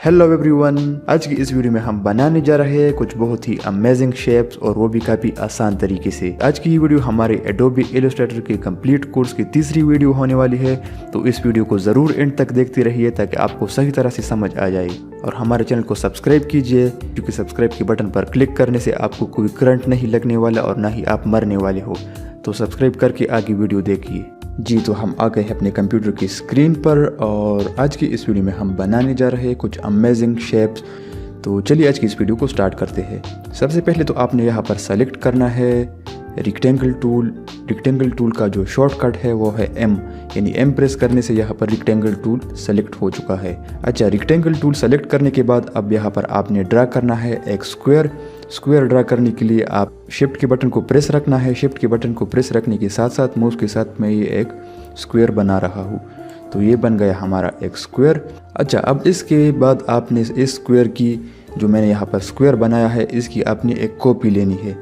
Hello everyone, आज की इस वीडियो में हम बनाने जा रहे हैं कुछ बहुत ही अमेजिंग शेप्स और वो भी काफी आसान तरीके से। आज की ये वीडियो हमारे एडोबी इलस्ट्रेटर के कंप्लीट कोर्स की तीसरी वीडियो होने वाली है, तो इस वीडियो को जरूर एंड तक देखते रहिए ताकि आपको सही तरह से समझ आ जाए। और हमारे चैनल को सब्सक्राइब कीजिए क्योंकि सब्सक्राइब के बटन पर क्लिक करने से आपको कोई करंट नहीं लगने वाला और ना ही आप मरने वाले हो। तो सब्सक्राइब करके आगे वीडियो देखिए। जी, तो हम आ गए हैं अपने कंप्यूटर की स्क्रीन पर और आज की इस वीडियो में हम बनाने जा रहे हैं कुछ अमेजिंग शेप्स। तो चलिए आज की इस वीडियो को स्टार्ट करते हैं। सबसे पहले तो आपने यहाँ पर सेलेक्ट करना है रेक्टेंगल टूल। रेक्टेंगल टूल का जो शॉर्टकट है वो है M, यानी M प्रेस करने से यहाँ पर रेक्टेंगल टूल सेलेक्ट हो चुका है। अच्छा, रेक्टेंगल टूल सेलेक्ट करने के बाद अब यहाँ पर आपने ड्रा करना है एक स्क्वायर। स्क्वायर ड्रा करने के लिए आप शिफ्ट के बटन को प्रेस रखना है। शिफ्ट के बटन को प्रेस रखने के साथ साथ माउस के साथ मैं ये एक स्क्वायर बना रहा हूँ। तो ये बन गया हमारा एक स्क्वायर। अच्छा, अब इसके बाद आपने इस स्क्वायर की जो मैंने यहाँ पर स्क्वायर बनाया है इसकी आपने एक कॉपी लेनी है।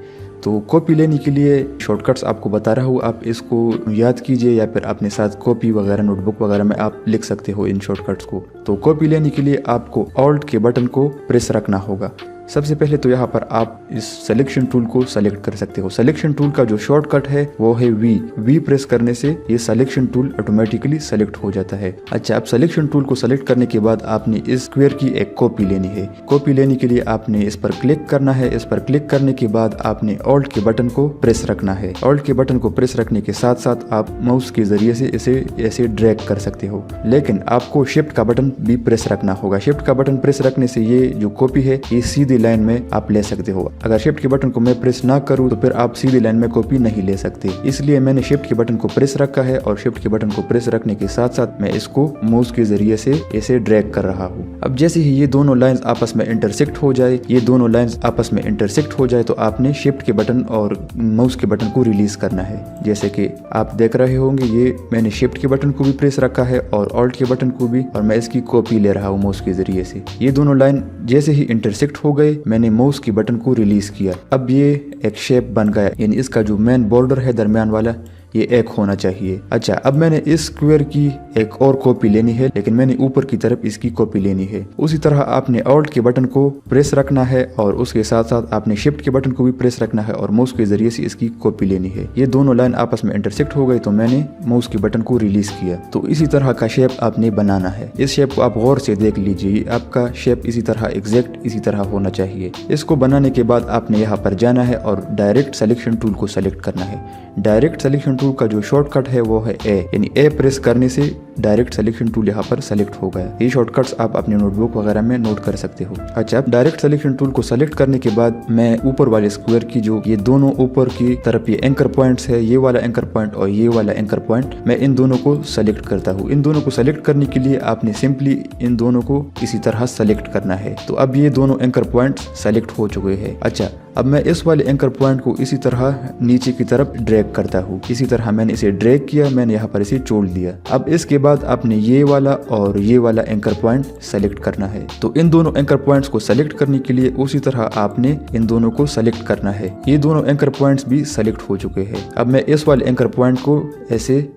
तो कॉपी लेने के लिए शॉर्टकट्स आपको बता रहा हूँ, आप इसको याद कीजिए या फिर अपने साथ कॉपी वगैरह नोटबुक वगैरह में आप लिख सकते हो इन शॉर्टकट्स को। तो कॉपी लेने के लिए आपको ऑल्ट के बटन को प्रेस रखना होगा। सबसे पहले तो यहाँ पर आप इस सिलेक्शन टूल को सेलेक्ट कर सकते हो। सिलेक्शन टूल का जो शॉर्टकट है वो है वी प्रेस करने से ये सिलेक्शन टूल ऑटोमेटिकली सेलेक्ट हो जाता है। अच्छा, अब सिलेक्शन टूल को सेलेक्ट करने के बाद आपने इस स्क्वायर की एक कॉपी लेनी है। कॉपी लेने के लिए आपने इस पर क्लिक करना है। इस पर क्लिक करने के बाद आपने ऑल्ट के बटन को प्रेस रखना है। ऑल्ट के बटन को प्रेस रखने के साथ साथ आप माउस के जरिए से इसे ऐसे ड्रैग कर सकते हो, लेकिन आपको शिफ्ट का बटन भी प्रेस रखना होगा। शिफ्ट का बटन प्रेस रखने से ये जो कॉपी है ये सीधी लाइन में आप ले सकते हो। अगर शिफ्ट के बटन को मैं प्रेस ना करूं तो फिर आप सीधी लाइन में कॉपी नहीं ले सकते, इसलिए मैंने शिफ्ट के बटन को प्रेस रखा है और शिफ्ट के बटन को प्रेस रखने के साथ साथ मैं इसको माउस के जरिए से ऐसे ड्रैग कर रहा हूं। अब जैसे ही ये दोनों लाइंस आपस में इंटरसेक्ट हो जाए, ये दोनों लाइंस आपस में इंटरसेक्ट हो जाए तो आपने शिफ्ट के बटन और माउस के बटन को रिलीज करना है। जैसे कि आप देख रहे होंगे ये मैंने शिफ्ट के बटन को भी प्रेस रखा है और ऑल्ट के बटन को भी, और मैं इसकी कॉपी ले रहा हूँ माउस के जरिए से। ये दोनों लाइन जैसे ही इंटरसेक्ट हो गए मैंने माउस के बटन को रिलीज किया। अब ये एक शेप बन गया, यानी इसका जो मेन बॉर्डर है दरमियान वाला ये एक होना चाहिए। अच्छा, अब मैंने इस स्क्वायर की एक और कॉपी लेनी है, लेकिन मैंने ऊपर की तरफ इसकी कॉपी लेनी है। उसी तरह आपने ऑल्ट के बटन को प्रेस रखना है और उसके साथ साथ आपने शिफ्ट के बटन को भी प्रेस रखना है और माउस के जरिए से इसकी कॉपी लेनी है। ये दोनों लाइन आपस में इंटरसेक्ट हो गई तो मैंने माउस के बटन को रिलीज किया। तो इसी तरह का शेप आपने बनाना है। इस शेप को आप गौर से देख लीजिए, आपका शेप इसी तरह एग्जैक्ट इसी तरह होना चाहिए। इसको बनाने के बाद आपने यहाँ पर जाना है और डायरेक्ट सिलेक्शन टूल को सेलेक्ट करना है। डायरेक्ट सिलेक्शन टूल का जो शॉर्टकट है वो है ए, यानी ए प्रेस करने से डायरेक्ट सिलेक्शन टूल यहाँ पर सेलेक्ट हो गया। ये शॉर्टकट्स आप अपने नोटबुक वगैरह में नोट कर सकते हो। अच्छा, अब डायरेक्ट सिलेक्शन टूल को सेलेक्ट करने के बाद मैं ऊपर वाले स्क्वायर की जो ये दोनों ऊपर की तरफ ये एंकर पॉइंट्स है, ये वाला एंकर पॉइंट और ये वाला एंकर पॉइंट, मैं इन दोनों को सेलेक्ट करता हूँ। इन दोनों को सेलेक्ट करने के लिए आपने सिंपली इन दोनों को इसी तरह सेलेक्ट करना है। तो अब ये दोनों एंकर पॉइंट सेलेक्ट हो चुके हैं। अच्छा, अब मैं इस वाले एंकर पॉइंट को इसी तरह नीचे की तरफ ड्रैग करता हूँ। इसी तरह मैंने इसे ड्रैग किया, मैंने यहाँ पर इसे छोड़ दिया। अब इसके बाद आपने ये वाला और ये वाला एंकर पॉइंट सेलेक्ट करना है। तो इन दोनों एंकर पॉइंट्स को सेलेक्ट करने के लिए उसी तरह आपने इन दोनों को सेलेक्ट करना है। ये दोनों एंकर पॉइंट्स भी सेलेक्ट हो चुके हैं। अब मैं इस वाले एंकर पॉइंट को ऐसे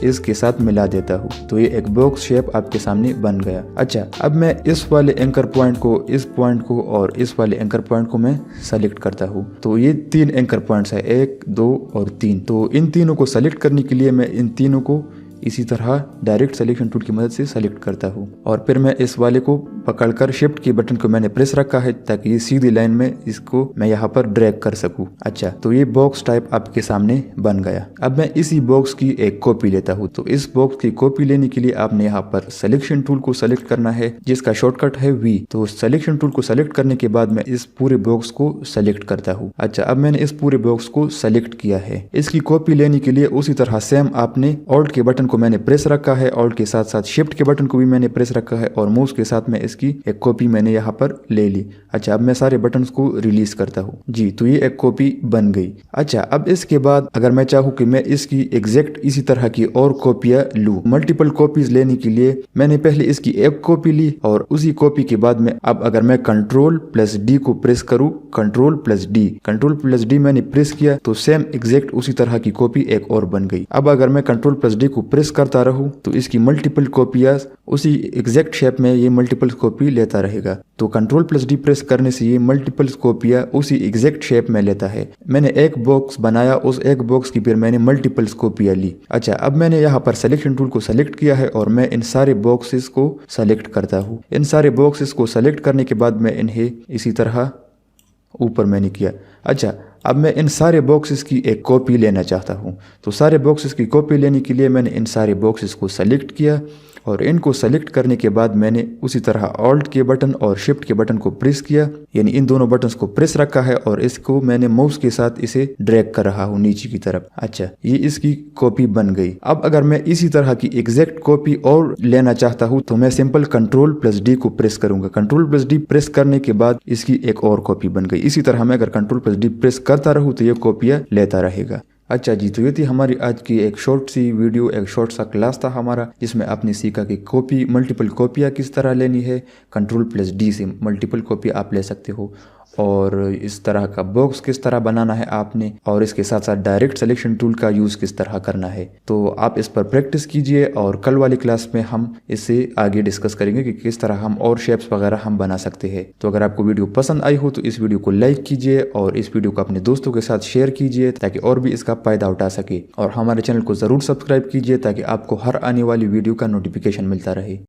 इसके साथ मिला देता हूँ, तो ये एक बॉक्स शेप आपके सामने बन गया। अच्छा, अब मैं इस वाले एंकर पॉइंट को, इस पॉइंट को और इस वाले एंकर पॉइंट को मैं सेलेक्ट करता हूँ। तो ये 3 एंकर पॉइंट्स है, 1, 2 और 3। तो इन तीनों को सेलेक्ट करने के लिए मैं इन तीनों को इसी तरह डायरेक्ट सिलेक्शन टूल की मदद से सेलेक्ट करता हूँ और फिर मैं इस वाले को पकड़कर शिफ्ट के बटन को मैंने प्रेस रखा है ताकि ये सीधी लाइन में इसको मैं यहाँ पर ड्रैग कर सकूँ। अच्छा, तो ये बॉक्स टाइप आपके सामने बन गया। अब मैं इसी बॉक्स की एक कॉपी लेता हूँ। तो इस बॉक्स की कॉपी लेने के लिए आपने यहाँ पर सिलेक्शन टूल को सेलेक्ट करना है जिसका शॉर्टकट है वी। तो सिलेक्शन टूल को सेलेक्ट करने के बाद मैं इस पूरे बॉक्स को सेलेक्ट करता हूँ। अच्छा, अब मैंने इस पूरे बॉक्स को सेलेक्ट किया है। इसकी कॉपी लेने के लिए उसी तरह सेम आपने ऑल्ट के बटन को मैंने प्रेस रखा है, ऑल्ट के साथ साथ शिफ्ट के बटन को भी मैंने प्रेस रखा है और माउस के साथ में इसकी एक कॉपी मैंने यहाँ पर ले ली। अच्छा, अब मैं सारे बटन्स को रिलीज करता हूँ। जी, तो ये एक कॉपी बन गई। अच्छा, अब इसके बाद अगर मैं चाहूँ कि मैं इसकी एग्जैक्ट इसी तरह की और कॉपियां लूँ, मल्टीपल कॉपीज लेने के लिए मैंने पहले इसकी एक कॉपी ली और उसी कॉपी के बाद में अब अगर मैं Ctrl+D को प्रेस करूँ, Ctrl+D मैंने प्रेस किया तो सेम एग्जैक्ट उसी तरह की कॉपी एक और बन गई। अब अगर मैं Ctrl+D को प्रेस प्रेस करता रहूँ तो इसकी मल्टीपल कॉपियाँ उसी एग्जैक्ट शेप में ये मल्टीपल कॉपी लेता रहेगा। तो Ctrl+D प्रेस करने से ये मल्टीपल कॉपियाँ उसी एग्जैक्ट शेप में लेता है। मैंने एक बॉक्स बनाया, उस एक बॉक्स की फिर मैंने मल्टीपल कॉपियाँ ली। अच्छा, अब मैंने यहाँ पर सिलेक्शन टूल को सेलेक्ट किया है और मैं इन सारे बॉक्सेस को सेलेक्ट करता हूँ। इन सारे बॉक्सेस को सेलेक्ट करने के बाद मैं इन्हें इसी तरह ऊपर मैंने किया। अच्छा, अब मैं इन सारे बॉक्सेस की एक कॉपी लेना चाहता हूँ। तो सारे बॉक्सेस की कॉपी लेने के लिए मैंने इन सारे बॉक्सेस को सेलेक्ट किया और इनको सेलेक्ट करने के बाद मैंने उसी तरह ऑल्ट के बटन और शिफ्ट के बटन को प्रेस किया, यानी इन दोनों बटन्स को प्रेस रखा है और इसको मैंने माउस के साथ इसे ड्रैग कर रहा हूँ नीचे की तरफ। अच्छा, ये इसकी कॉपी बन गई। अब अगर मैं इसी तरह की एग्जैक्ट कॉपी और लेना चाहता हूँ तो मैं सिंपल Ctrl+D को प्रेस करूंगा। Ctrl+D प्रेस करने के बाद इसकी एक और कॉपी बन गई। इसी तरह मैं अगर Ctrl+D प्रेस करता रहूँ तो ये कॉपियाँ लेता रहेगा। अच्छा जी, तो ये थी हमारी आज की एक शॉर्ट सी वीडियो, एक शॉर्ट सा क्लास था हमारा, जिसमें आपने सीखा कि कॉपी मल्टीपल कॉपियाँ किस तरह लेनी है। Ctrl+D से मल्टीपल कॉपी आप ले सकते हो और इस तरह का बॉक्स किस तरह बनाना है आपने, और इसके साथ साथ डायरेक्ट सिलेक्शन टूल का यूज़ किस तरह करना है। तो आप इस पर प्रैक्टिस कीजिए और कल वाली क्लास में हम इससे आगे डिस्कस करेंगे कि किस तरह हम और शेप्स वगैरह हम बना सकते हैं। तो अगर आपको वीडियो पसंद आई हो तो इस वीडियो को लाइक कीजिए और इस वीडियो को अपने दोस्तों के साथ शेयर कीजिए ताकि और भी इसका फ़ायदा उठा सके, और हमारे चैनल को ज़रूर सब्सक्राइब कीजिए ताकि आपको हर आने वाली वीडियो का नोटिफिकेशन मिलता रहे।